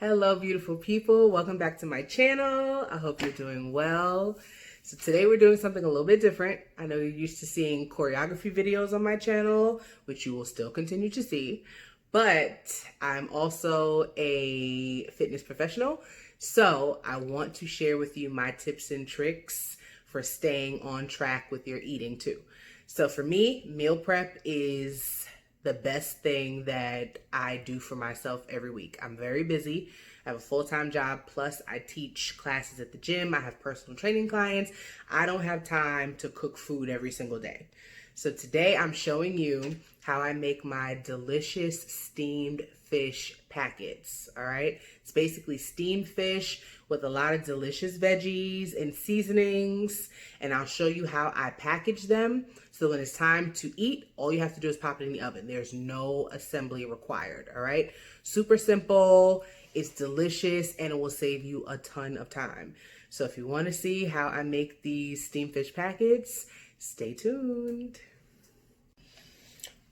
Hello, beautiful people. Welcome back to my channel. I hope you're doing well. So today we're doing something a little bit different. I know you're used to seeing choreography videos on my channel, which you will still continue to see, but I'm also a fitness professional. So I want to share with you my tips and tricks for staying on track with your eating too. So for me, meal prep is the best thing that I do for myself every week. I'm very busy. I have a full-time job, plus I teach classes at the gym. I have personal training clients. I don't have time to cook food every single day. So today I'm showing you how I make my delicious steamed fish packets, all right? It's basically steamed fish with a lot of delicious veggies and seasonings, and I'll show you how I package them so when it's time to eat, all you have to do is pop it in the oven. There's no assembly required, all right? Super simple, it's delicious, and it will save you a ton of time. So if you want to see how I make these steamed fish packets, stay tuned.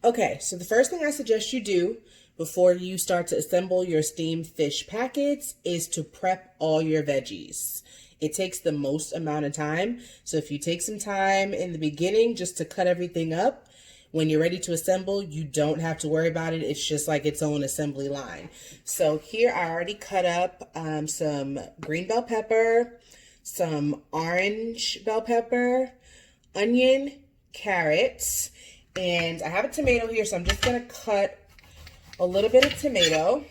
Okay, so the first thing I suggest you do before you start to assemble your steamed fish packets is to prep all your veggies. It takes the most amount of time. So if you take some time in the beginning just to cut everything up, when you're ready to assemble, you don't have to worry about it. It's just like its own assembly line. So here I already cut up some green bell pepper, some orange bell pepper, onion, carrots, and I have a tomato here, so I'm just going to cut a little bit of tomato.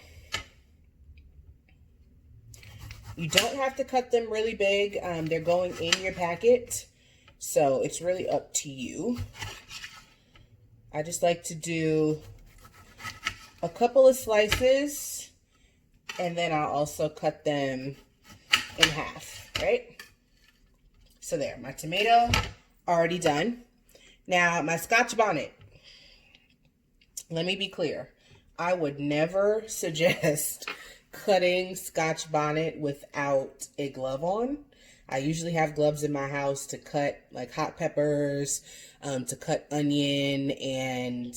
You don't have to cut them really big. They're going in your packet, so it's really up to you. I just like to do a couple of slices, and then I'll also cut them in half, right? So there, my tomato already done. Now, my Scotch bonnet. Let me be clear. I would never suggest cutting Scotch bonnet without a glove on. I usually have gloves in my house to cut like hot peppers, to cut onion and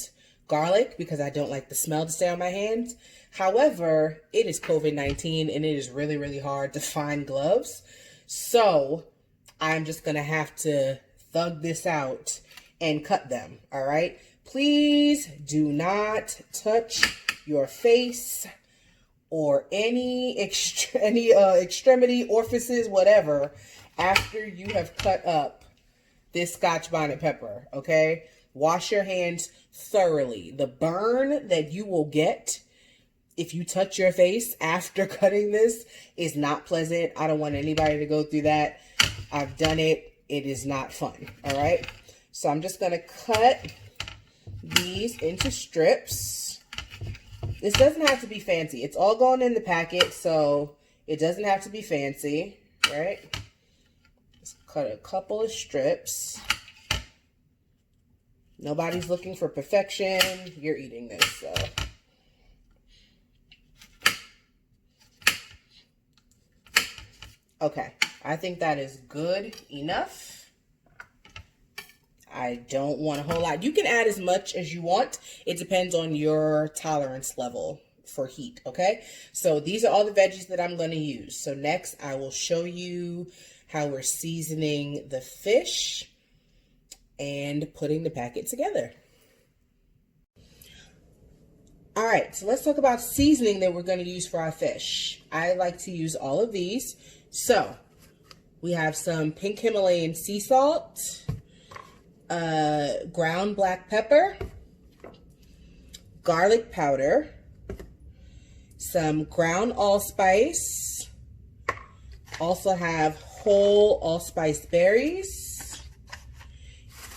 garlic because I don't like the smell to stay on my hands. However, it is COVID-19 and it is really, really hard to find gloves. So I'm just going to have to thug this out and cut them, all right? Please do not touch your face or any extremity, orifices, whatever, after you have cut up this Scotch bonnet pepper, okay? Wash your hands thoroughly. The burn that you will get if you touch your face after cutting this is not pleasant. I don't want anybody to go through that. I've done it. It is not fun, all right? So I'm just going to cut these into strips. This doesn't have to be fancy. It's all going in the packet, so it doesn't have to be fancy, right? Just cut a couple of strips. Nobody's looking for perfection. You're eating this, so. Okay, I think that is good enough. I don't want a whole lot. You can add as much as you want. It depends on your tolerance level for heat, okay? So these are all the veggies that I'm going to use. So next, I will show you how we're seasoning the fish and putting the packet together. All right, so let's talk about seasoning that we're going to use for our fish. I like to use all of these. So we have some pink Himalayan sea salt, ground black pepper, garlic powder, some ground allspice, also have whole allspice berries,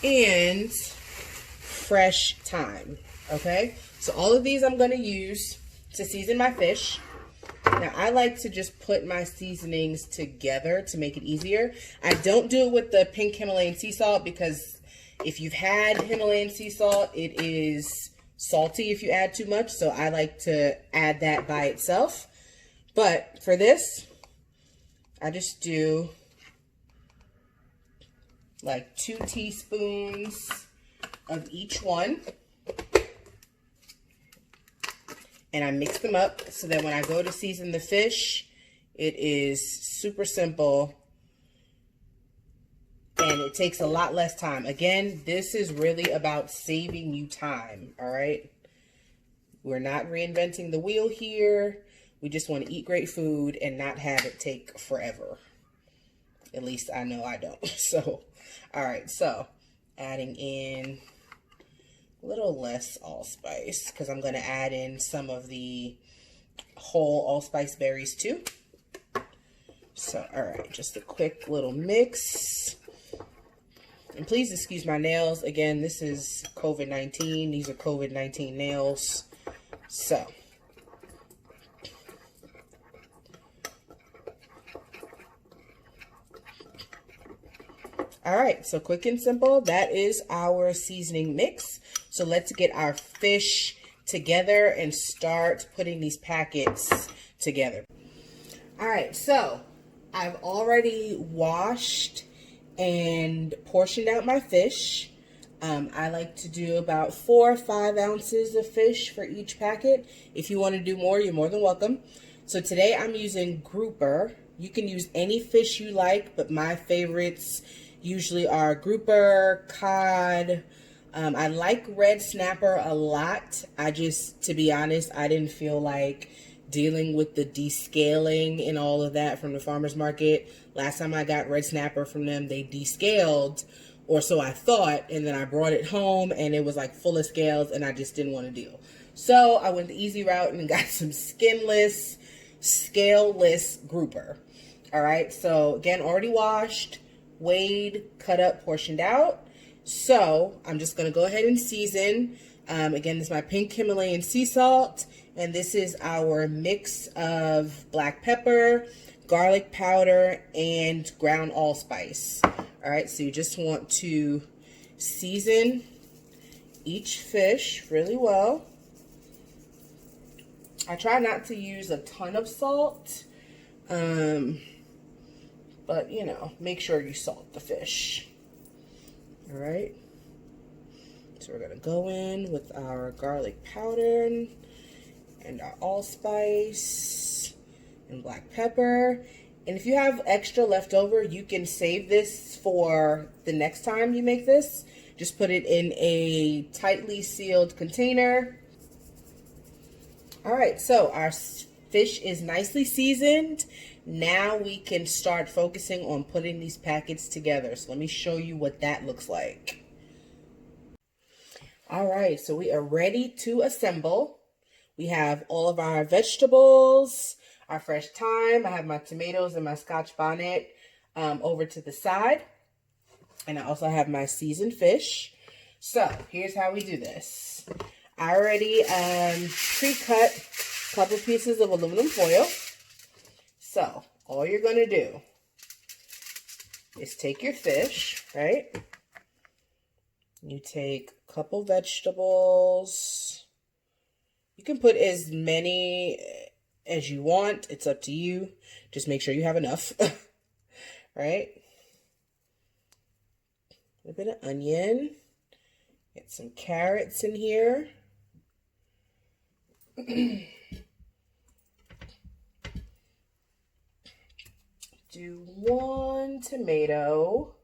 and fresh thyme, okay? So all of these I'm going to use to season my fish. Now, I like to just put my seasonings together to make it easier. I don't do it with the pink Himalayan sea salt because if you've had Himalayan sea salt, it is salty if you add too much, so I like to add that by itself. But for this, I just do like 2 teaspoons of each one. and I mix them up so that when I go to season the fish, it is super simple and it takes a lot less time. Again, this is really about saving you time, all right? We're not reinventing the wheel here. We just want to eat great food and not have it take forever. At least I know I don't. So, all right, so adding in a little less allspice because I'm going to add in some of the whole allspice berries too. So, all right, just a quick little mix. And please excuse my nails. Again, this is COVID-19. These are COVID-19 nails. So, all right, so quick and simple, that is our seasoning mix. So let's get our fish together and start putting these packets together. All right, so I've already washed and portioned out my fish. I like to do about 4 or 5 ounces of fish for each packet. If you want to do more, you're more than welcome. So today I'm using grouper. You can use any fish you like, but my favorites usually are grouper, cod. I like red snapper a lot. To be honest, I didn't feel like dealing with the descaling and all of that from the farmer's market. Last time I got red snapper from them, they descaled, or so I thought, and then I brought it home and it was like full of scales and I just didn't want to deal. So I went the easy route and got some skinless, scaleless grouper. All right, so again, already washed, weighed, cut up, portioned out. So I'm just going to go ahead and season. Again, this is my pink Himalayan sea salt, and this is our mix of black pepper, garlic powder, and ground allspice. All right, so you just want to season each fish really well. I try not to use a ton of salt, but you know, make sure you salt the fish. All right, so we're gonna go in with our garlic powder and our allspice and black pepper. And if you have extra left over, you can save this for the next time you make this. Just put it in a tightly sealed container. All right, so our fish is nicely seasoned. Now we can start focusing on putting these packets together. So let me show you what that looks like. All right, so we are ready to assemble. We have all of our vegetables, our fresh thyme. I have my tomatoes and my scotch bonnet over to the side. And I also have my seasoned fish. So here's how we do this. I already pre-cut a couple pieces of aluminum foil. So all you're going to do is take your fish, right? You take a couple vegetables. You can put as many as you want. It's up to you. Just make sure you have enough, right? A bit of onion. Get some carrots in here. Do 1 tomato.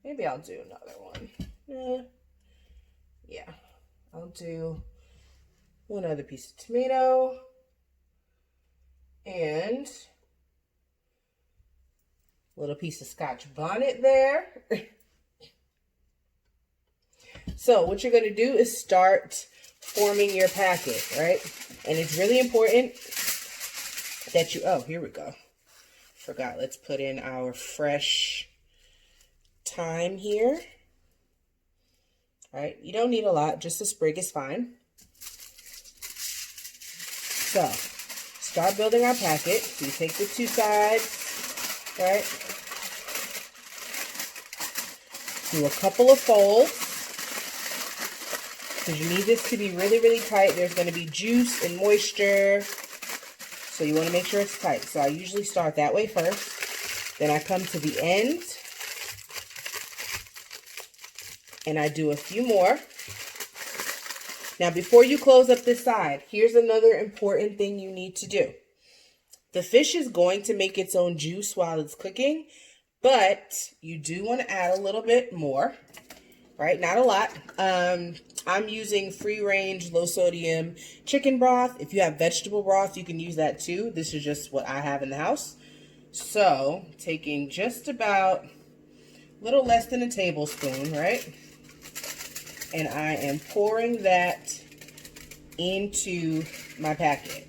Maybe I'll do another one. Yeah, I'll do 1 other piece of tomato. And a little piece of scotch bonnet there. So what you're going to do is start forming your packet, right? And it's really important that you, oh, here we go. Forgot, let's put in our fresh thyme here. All right, you don't need a lot, just a sprig is fine. So, start building our packet. So you take the 2 sides, right? Do a couple of folds. Because you need this to be really, really tight. There's going to be juice and moisture. So you want to make sure it's tight. So I usually start that way first. Then I come to the end. And I do a few more. Now, before you close up this side, here's another important thing you need to do. The fish is going to make its own juice while it's cooking, but you do want to add a little bit more, right? Not a lot. I'm using free-range, low-sodium chicken broth. If you have vegetable broth, you can use that too. This is just what I have in the house. So, taking just about a little less than a tablespoon, right? And I am pouring that into my packet.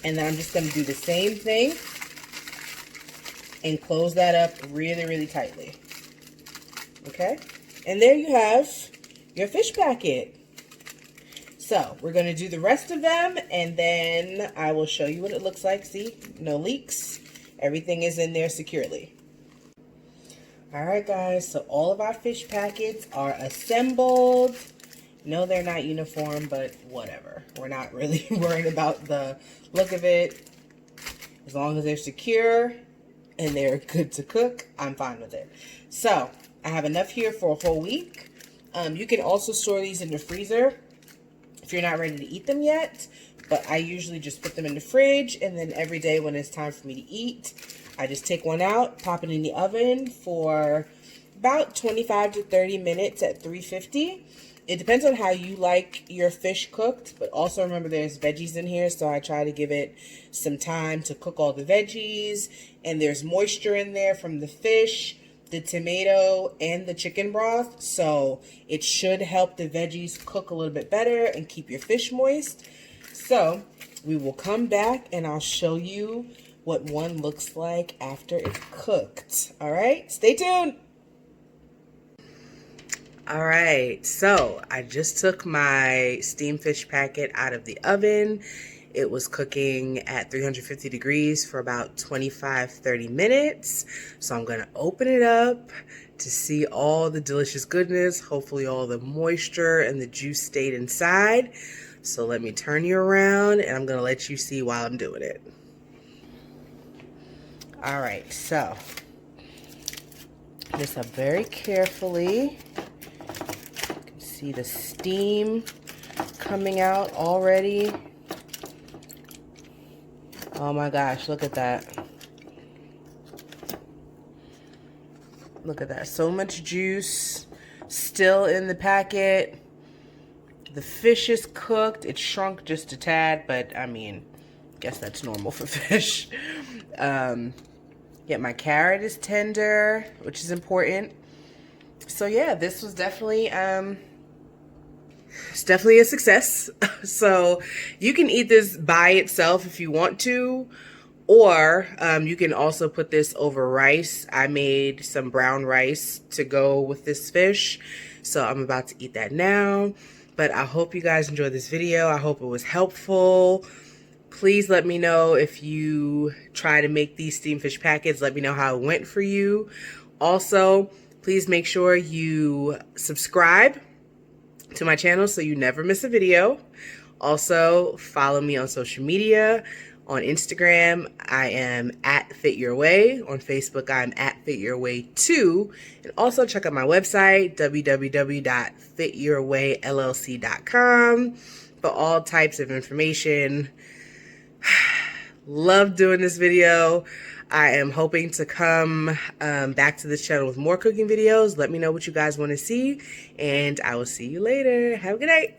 And then I'm just going to do the same thing and close that up really, really tightly. Okay? And there you have your fish packet. So, we're going to do the rest of them, and then I will show you what it looks like. See? No leaks. Everything is in there securely. Alright guys, so all of our fish packets are assembled. No, they're not uniform, but whatever. We're not really worried about the look of it. As long as they're secure and they're good to cook, I'm fine with it. So, I have enough here for a whole week. You can also store these in the freezer if you're not ready to eat them yet. But I usually just put them in the fridge, and then every day when it's time for me to eat, I just take one out, pop it in the oven for about 25 to 30 minutes at 350. It depends on how you like your fish cooked, but also remember there's veggies in here, so I try to give it some time to cook all the veggies. And there's moisture in there from the fish, the tomato, and the chicken broth, so it should help the veggies cook a little bit better and keep your fish moist. So we will come back and I'll show you what one looks like after it's cooked. All right, stay tuned. All right, so I just took my steamed fish packet out of the oven. It was cooking at 350 degrees for about 25-30 minutes. So I'm gonna open it up to see all the delicious goodness. Hopefully all the moisture and the juice stayed inside. So let me turn you around and I'm gonna let you see while I'm doing it. All right, so just up very carefully. You can see the steam coming out already. Oh my gosh, look at that. Look at that, so much juice still in the packet. The fish is cooked. It shrunk just a tad, but I mean, I guess that's normal for fish. Yeah, my carrot is tender, which is important. So yeah, this was definitely it's definitely a success. So you can eat this by itself if you want to, or you can also put this over rice. I made some brown rice to go with this fish, so I'm about to eat that now. But I hope you guys enjoyed this video. I hope it was helpful. Please let me know if you try to make these steamed fish packets. Let me know how it went for you. Also, please make sure you subscribe to my channel so you never miss a video. Also, follow me on social media. On Instagram, I am at FitYourWay. On Facebook, I'm at FitYourWay2. And also check out my website, www.fityourwayllc.com, for all types of information. Love doing this video. I am hoping to come back to this channel with more cooking videos. Let me know what you guys want to see, and I will see you later. Have a good night.